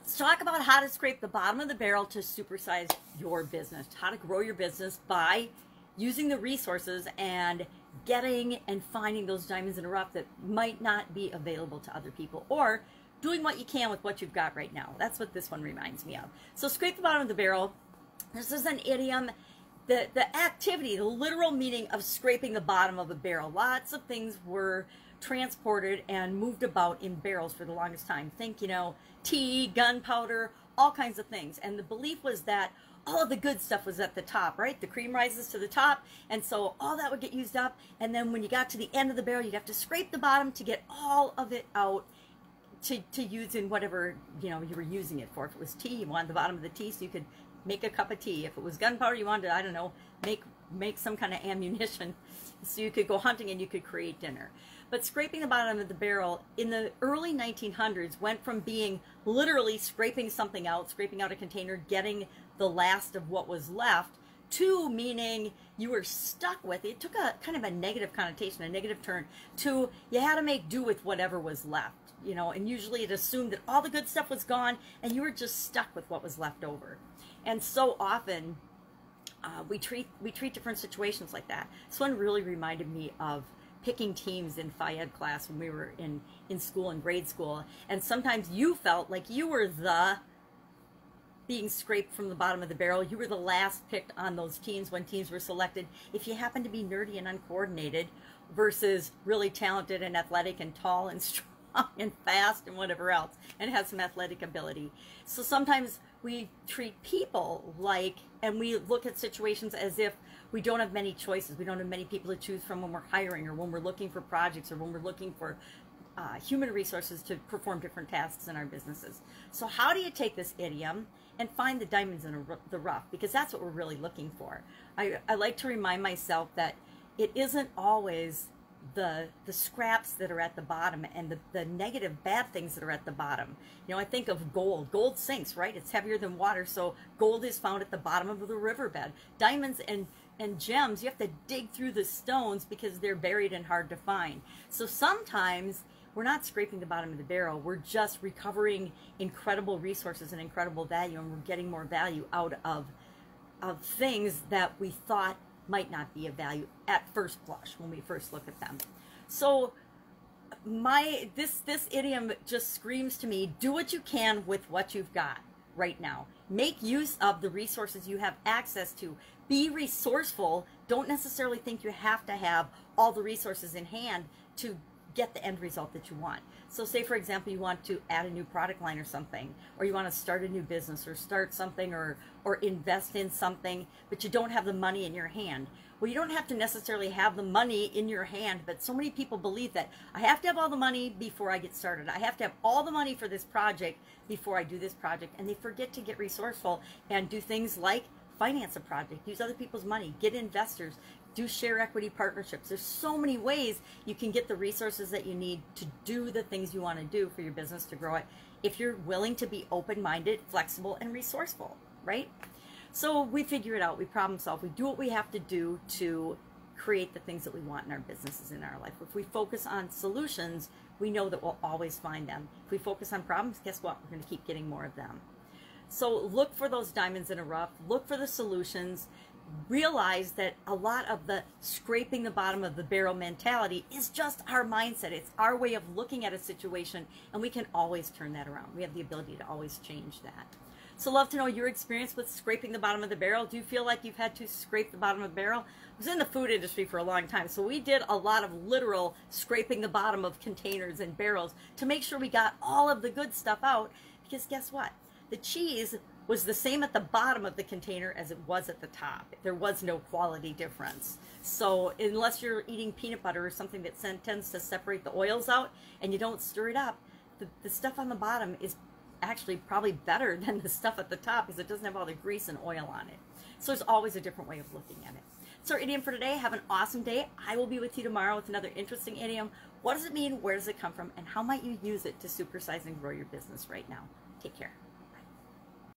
Let's talk about how to scrape the bottom of the barrel to supersize your business, how to grow your business by using the resources and getting and finding those diamonds in the rough that might not be available to other people, or doing what you can with what you've got right now. That's what this one reminds me of. So scrape the bottom of the barrel. This is an idiom. The activity, the literal meaning of scraping the bottom of a barrel. Lots of things were transported and moved about in barrels for the longest time. Think, tea, gunpowder, all kinds of things. And the belief was that all of the good stuff was at the top, right? The cream rises to the top, and so all that would get used up. And then when you got to the end of the barrel, you'd have to scrape the bottom to get all of it out to use in whatever, you were using it for. If it was tea, you wanted the bottom of the tea so you could make a cup of tea. If it was gunpowder, you wanted to, I don't know, make some kind of ammunition so you could go hunting and you could create dinner. But scraping the bottom of the barrel in the early 1900s went from being literally scraping something out, scraping out a container, getting the last of what was left, to meaning you were stuck with it. It took a kind of a negative connotation, a negative turn, to you had to make do with whatever was left, and usually it assumed that all the good stuff was gone and you were just stuck with what was left over. And so often we treat different situations like that. This one really reminded me of picking teams in Phi Ed class when we were in school, in grade school. And sometimes you felt like you were being scraped from the bottom of the barrel. You were the last picked on those teams when teams were selected. If you happened to be nerdy and uncoordinated versus really talented and athletic and tall and strong and fast and whatever else, and have some athletic ability. So sometimes we treat people and we look at situations as if we don't have many choices. We don't have many people to choose from when we're hiring, or when we're looking for projects, or when we're looking for human resources to perform different tasks in our businesses. So how do you take this idiom and find the diamonds in the rough? Because that's what we're really looking for. I like to remind myself that it isn't always the scraps that are at the bottom and the negative bad things that are at the bottom. I think of gold. Gold sinks, right? It's heavier than water, so gold is found at the bottom of the riverbed. Diamonds and gems, you have to dig through the stones because they're buried and hard to find. So sometimes we're not scraping the bottom of the barrel, we're just recovering incredible resources and incredible value, and we're getting more value out of things that we thought might not be of value at first blush when we first look at them. So this idiom just screams to me, do what you can with what you've got right now. Make use of the resources you have access to. Be resourceful. Don't necessarily think you have to have all the resources in hand to get the end result that you want. So say, for example, you want to add a new product line or something, or you want to start a new business, or start something, or invest in something, but you don't have the money in your hand. Well, you don't have to necessarily have the money in your hand, but so many people believe that I have to have all the money before I get started. I have to have all the money for this project before I do this project, and they forget to get resourceful and do things like finance a project, use other people's money, get investors, do share equity partnerships. There's so many ways you can get the resources that you need to do the things you want to do for your business to grow it, if you're willing to be open-minded, flexible, and resourceful, right? So we figure it out, we problem solve, we do what we have to do to create the things that we want in our businesses, in our life. If we focus on solutions, we know that we'll always find them. If we focus on problems, guess what? We're going to keep getting more of them. So look for those diamonds in a rough, look for the solutions. Realize that a lot of the scraping the bottom of the barrel mentality is just our mindset. It's our way of looking at a situation, and we can always turn that around. We have the ability to always change that. So love to know your experience with scraping the bottom of the barrel. Do you feel like you've had to scrape the bottom of the barrel? I was in the food industry for a long time, so we did a lot of literal scraping the bottom of containers and barrels to make sure we got all of the good stuff out, because guess what? The cheese was the same at the bottom of the container as it was at the top. There was no quality difference. So unless you're eating peanut butter or something that tends to separate the oils out and you don't stir it up, the stuff on the bottom is actually probably better than the stuff at the top because it doesn't have all the grease and oil on it. So there's always a different way of looking at it. So our idiom for today, have an awesome day. I will be with you tomorrow with another interesting idiom. What does it mean? Where does it come from? And how might you use it to supersize and grow your business right now? Take care.